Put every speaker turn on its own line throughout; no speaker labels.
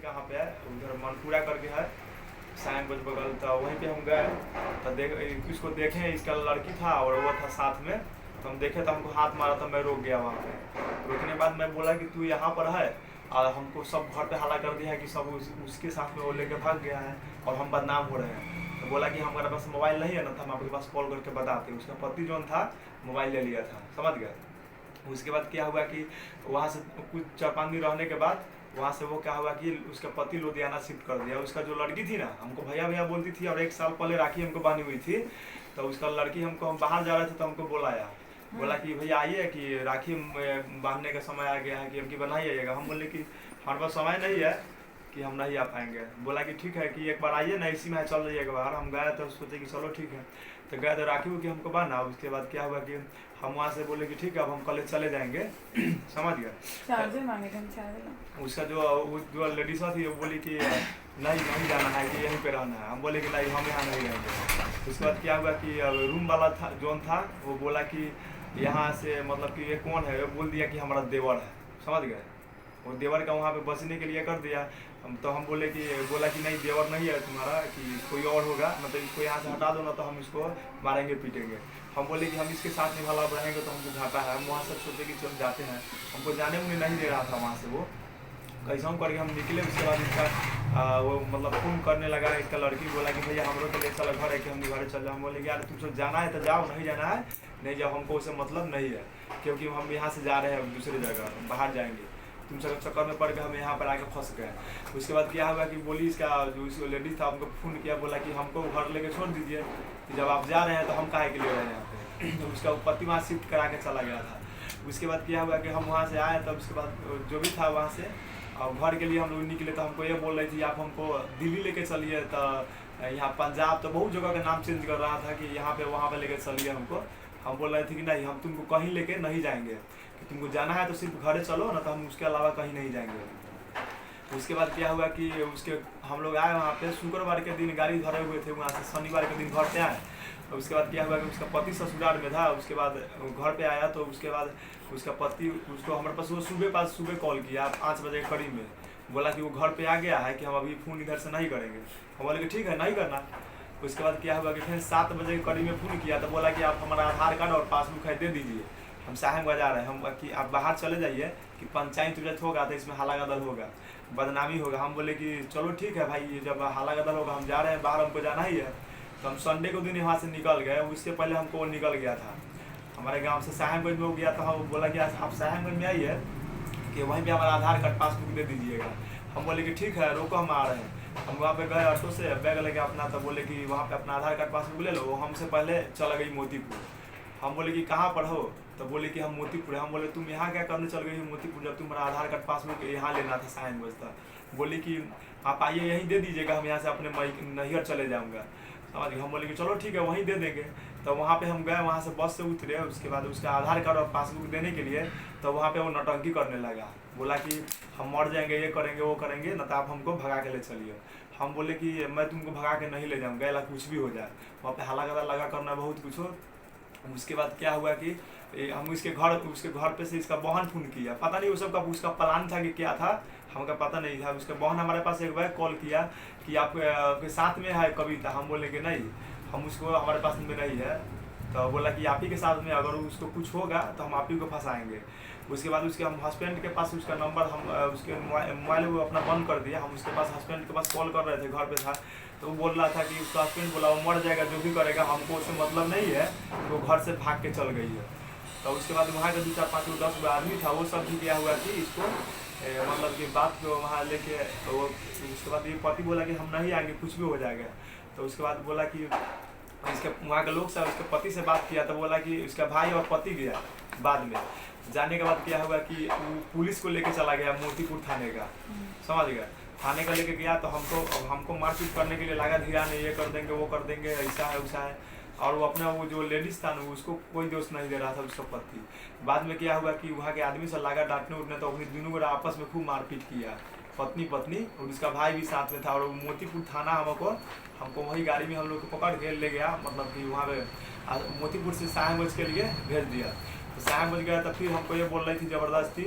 कहाँ पे है, उधर मनपुरा करके है सायनगंज बगल। तो वहीं पे हम गए तो इसको देखे, इसका लड़की था और वो था साथ में। तो हम देखे तो हमको हाथ मारा तो मैं रोक गया वहाँ पे। रोकने के बाद मैं बोला कि तू यहाँ पर है, और हमको सब घर पे हल्ला कर दिया है कि सब उसके साथ में वो लेके भाग गया है और हम बदनाम हो रहे हैं। तो बोला कि हमारे पास मोबाइल नहीं है ना, तो हम आपके पास कॉल करके बताते। उसका पति जो था मोबाइल ले लिया था, समझ गए। उसके बाद क्या हुआ कि वहाँ से कुछ 4-5 दिन रहने के बाद वहाँ से वो क्या हुआ कि उसका पति लुधियाना शिफ्ट कर दिया। उसका जो लड़की थी ना, हमको भैया भैया बोलती थी और 1 साल पहले राखी हमको बांधी हुई थी। तो उसका लड़की हमको, हम बाहर जा रहे थे तो हमको बुलाया, बोला कि भैया आइए कि राखी बांधने का समय आ गया है कि हमकी बनाइएगा। हम बोले कि हमारे पास समय नहीं है कि हम नहीं आ पाएंगे। बोला कि ठीक है कि एक बार आइए ना, इसी में चल जाइएगा बाहर। हम गए तो सोचे कि चलो ठीक है, तो गए तो राखी की हमको बांधा। उसके बाद क्या हुआ कि हम वहाँ से बोले कि ठीक है अब हम कल चले जाएंगे समझ गए।
चार्जर मांगे थे, चार्जर।
उसका जो लेडीज थी वो बोली कि नहीं जाना है कि यहीं पे रहना है। हम बोले कि नहीं, हम यहाँ नहीं रहेंगे। उसके बाद क्या हुआ कि रूम वाला था जोन था, वो बोला कि यहाँ से मतलब कि ये कौन है, वो बोल दिया कि हमारा देवर है, समझ गए। वो देवर का वहाँ पे बसने के लिए कर दिया। तो हम बोला कि नहीं देवर नहीं है तुम्हारा, कि कोई और होगा, मतलब इसको यहाँ से हटा दो ना तो हम इसको मारेंगे पीटेंगे। हम बोले कि हम इसके साथ में भला रहेंगे तो हमको घाटा है। हम वहाँ से सोचे कि चल जाते हैं, हमको जाने में नहीं दे रहा था वहाँ से। वो कैसा करके हम निकले। उसके बाद इसका वो मतलब फ़ोन करने लगा। इसका लड़की बोला कि भैया हमरो तो ले चल घर है कि हम घर चल जाओ। हम बोले कि यार तुम जाना है तो जाओ, नहीं जाना है नहीं जाओ, हमको उससे मतलब नहीं है, क्योंकि हम यहाँ से जा रहे हैं दूसरी जगह, बाहर जाएंगे। तुम सब चक्कर में पड़ के हम यहाँ पर आके फंस गए। उसके बाद क्या हुआ कि बोली इसका जो लेडीज था हमको फ़ोन किया, बोला कि हमको घर लेके छोड़ दीजिए, कि जब आप जा रहे हैं तो हम काहे के लिए रहे हैं यहाँ पे। तो उसका पति वहाँ शिफ्ट करा के चला गया था। उसके बाद क्या हुआ कि हम वहाँ से आए, तब उसके बाद जो भी था वहाँ से और घर के लिए हम लोग निकले। तो हमको ये बोल रही थी आप हमको दिल्ली लेके चलिए, तो यहाँ पंजाब तो बहुत जगह का नाम चेंज कर रहा था कि यहाँ पे वहाँ पे लेके चलिए हमको। हम बोल रहे थे कि नहीं, हम तुमको कहीं लेके नहीं जाएंगे, कि तुमको जाना है तो सिर्फ घरे चलो ना, तो हम उसके अलावा कहीं नहीं जाएंगे। उसके बाद क्या हुआ कि उसके हम लोग आए वहाँ पे, शुक्रवार के दिन गाड़ी धरे हुए थे, वहाँ से शनिवार के दिन घर पे आए। तो उसके बाद क्या हुआ कि उसका पति ससुराल में था। उसके बाद घर पे आया तो उसके बाद उसका पति उसको हमारे पास वो सुबह कॉल किया 5 बजे के करीब में, बोला कि वो घर पे आ गया है कि हम अभी फ़ोन इधर से नहीं करेंगे। हम बोले कि ठीक है नहीं करना। उसके बाद क्या हुआ कि फिर 7 बजे के करीब में फ़ोन किया तो बोला कि आप हमारा आधार कार्ड और पासबुक है दे दीजिए, हम साहेबगंज जा रहे हैं। हम कि आप बाहर चले जाइए कि पंचायत उजत होगा तो इसमें हल्ला गदल होगा, बदनामी होगा। हम बोले कि चलो ठीक है भाई, जब हल्ला गदल होगा हम जा रहे हैं बाहर, हमको जाना ही है। तो हम संडे को दिन यहाँ से निकल गए। उससे पहले हमको निकल गया था हमारे गांव से साहेबगंज में हो गया। तो हम बोला कि आप साहेबगंज में आइए कि वहीं पे हमारा आधार कार्ड पासबुक दे दीजिएगा। हम बोले कि ठीक है रोको, हम आ रहे हैं। हम वहाँ पे गए ऑटो से, बैग लेके अपना, तो बोले कि वहाँ पे अपना आधार कार्ड पासबुक ले लो। वो हमसे पहले चला गई मोतीपुर। हम बोले कि कहाँ पर हो, तो बोले कि हम मोतीपुर है। हम बोले तुम यहाँ क्या करने चल गई हो मोतीपुर, जब तुम्हारा आधार कार्ड पासबुक यहाँ लेना था सायनगंज तक। बोली कि आप आइए यहीं दे दीजिएगा, हम यहाँ से अपने नैहर चले जाऊँगा, समझ गए। हम बोले कि चलो ठीक है वहीं दे देंगे। तो वहाँ पे हम गए, वहाँ से बस से उतरे। उसके बाद उसका आधार कार्ड और पासबुक देने के लिए तो वहाँ पे वो नौटंकी करने लगा, बोला कि हम मर जाएंगे, ये करेंगे वो करेंगे, न तो आप हमको भगा के ले चलिए। हम बोले कि मैं तुमको भगा के नहीं ले जाऊँगा, या कुछ भी हो जाए। वहाँ पे हल्ला गला लगा करना बहुत कुछ हो। उसके बाद क्या हुआ कि हम उसके घर पे से इसका बहन फ़ोन किया, पता नहीं वो सब का उसका प्लान था कि क्या था, हमका पता नहीं था। उसका बहन हमारे पास एक बार कॉल किया कि आपके साथ में है कविता। हम बोले कि नहीं, हम उसको हमारे पास में नहीं है। तो बोला कि आप ही के साथ में, अगर उसको कुछ होगा तो हम आप ही को फंसाएंगे। उसके बाद उसके हम हस्बैंड के पास उसका नंबर, हम उसके मोबाइल वो अपना बंद कर दिया। हम उसके पास हस्बैंड के पास कॉल कर रहे थे, घर पे था। तो वो बोल रहा था कि उसका हस्बैंड बोला वो मर जाएगा, जो भी करेगा हमको उससे मतलब नहीं है, वो घर से भाग के चल गई है। तो उसके बाद वहाँ के 2-4-5-10 आदमी था, वो सब भी क्या हुआ कि इसको मतलब कि बात को वहाँ लेके, तो उसके बाद ये पति बोला कि हम नहीं आएंगे, कुछ भी हो जाएगा। तो उसके बाद बोला कि इसके वहाँ के लोग से उसके पति से बात किया, तो बोला कि उसका भाई और पति गया। बाद में जाने के बाद क्या हुआ कि पुलिस को लेके चला गया मोतीपुर थाने का, समझ गया। थाने का लेके गया तो हमको मारपीट करने के लिए लगा, धीरा नहीं ये कर देंगे वो कर देंगे, ऐसा है वैसा है। और वो अपना वो जो लेडीज था ना, उसको कोई दोष नहीं दे रहा था उसका पति। बाद में क्या हुआ कि वहाँ के आदमी से लगा डांटने उठने, तो अपनी दोनों को आपस में खूब मारपीट किया, पत्नी और उसका भाई भी साथ में था। और मोतीपुर थाना हमको वही गाड़ी में हम लोग को पकड़ के ले गया, मतलब कि वहाँ पे मोतीपुर से साहेबगंज के लिए भेज दिया। तो साहेबगंज गया तो फिर हमको ये बोल रही थी ज़बरदस्ती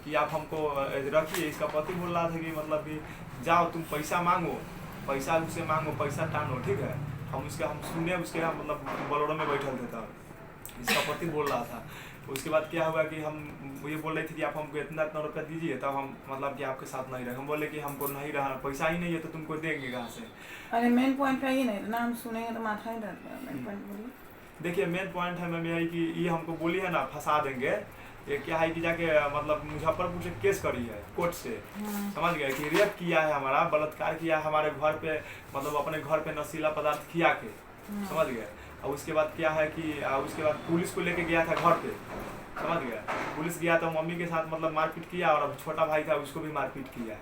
कि आप हमको रखिए। इसका पति बोल रहा था कि मतलब कि जाओ तुम पैसा मांगो, पैसा उससे मांगो, पैसा टानो, ठीक है। हम सुने उसके यहाँ मतलब बोलेरो में बैठल थे तब इसका पति बोल रहा था। उसके बाद क्या हुआ कि हम ये बोल रहे थे कि आप हमको इतना इतना रुपया दीजिए तब हम मतलब कि आपके साथ नहीं रहे। हम बोले कि हमको नहीं रहा, पैसा ही नहीं है तो तुमको देंगे कहाँ से।
अरे मेन पॉइंट का ये नहीं ना, हम सुनेंगे तो माथा ही दर्द है। मेन पॉइंट बोलिए।
देखिए मेन पॉइंट है मैम यही कि ये हमको बोली है ना फंसा देंगे। ये क्या है कि जाके मतलब मुजफ्फरपुर से केस करी है कोर्ट से, समझ गए कि रेप किया है हमारा, बलात्कार किया है हमारे घर पे, मतलब अपने घर पे नशीला पदार्थ खिया के, समझ गए। और उसके बाद क्या है कि उसके बाद पुलिस को लेके गया था घर पे, समझ गया। पुलिस गया तो मम्मी के साथ मतलब मारपीट किया और अब छोटा भाई था उसको भी मारपीट किया,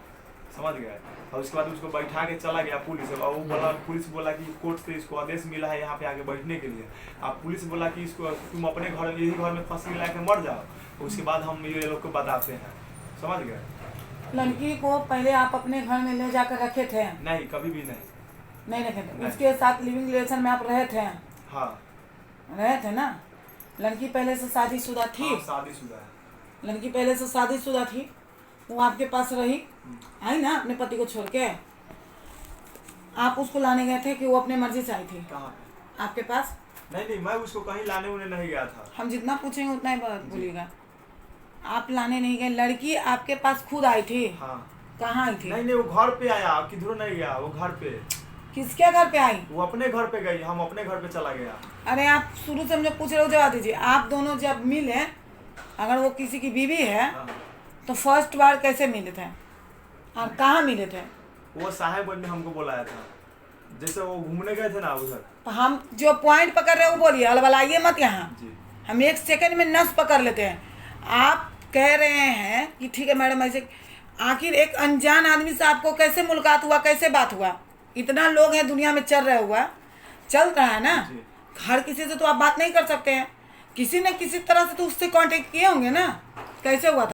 समझ गए। और उसके बाद उसको बैठा के चला गया पुलिस। और वो बोला, पुलिस बोला कि कोर्ट से इसको आदेश मिला है यहाँ पे आके बैठने के लिए। अब पुलिस बोला कि इसको तुम अपने घर यही घर में फांसी ला के मर जाओ। उसके बाद हम ये लोग को बताते हैं, समझ गए।
लड़की को पहले आप अपने घर में ले जाकर रखे थे?
नहीं, कभी भी नहीं
रखे थे। उसके साथ लिविंग रिलेशन में आप रहे थे?
हाँ
रहे थे ना। लड़की पहले से शादीशुदा थी?
हाँ, शादीशुदा है।
लड़की पहले से शादीशुदा थी, वो आपके पास रही, आई ना अपने पति को छोड़ के। आप उसको लाने गए थे कि वो अपने मर्जी से आई थी?
कहाँ पे?
आपके पास?
नहीं, मैं उसको कहीं लाने उन्हें नहीं गया था।
हम जितना पूछेंगे उतना ही बात बोलिएगा। आप लाने नहीं गए, लड़की आपके पास खुद आई थी?
हाँ।
कहाँ आई थी?
नहीं, वो घर पे आया, किधर नहीं गया, वो घर पे।
किसके घर पे आई?
वो अपने घर पे गई, हम अपने घर पे चला गया।
अरे आप शुरू से मुझे पूछ रहे हो, जवाब दीजिए। आप दोनों जब मिले, अगर वो किसी की बीवी है तो फर्स्ट बार कैसे मिले थे और कहाँ मिले थे?
वो साहेबगंज में हमको बुलाया था, जैसे वो घूमने गए थे ना उधर।
तो हम जो पॉइंट पकड़ रहे हैं वो बोलिए, अलबलाइए मत यहाँ। हम एक सेकंड में नस पकड़ लेते हैं। आप कह रहे हैं कि ठीक है मैडम, ऐसे आखिर एक अनजान आदमी से आपको कैसे मुलाकात हुआ, कैसे बात हुआ? इतना लोग हैं दुनिया में चल रहा है ना। हर किसी से तो आप बात नहीं कर सकते हैं, किसी न किसी तरह से तो उससे कांटेक्ट किए होंगे ना। कैसे हुआ था?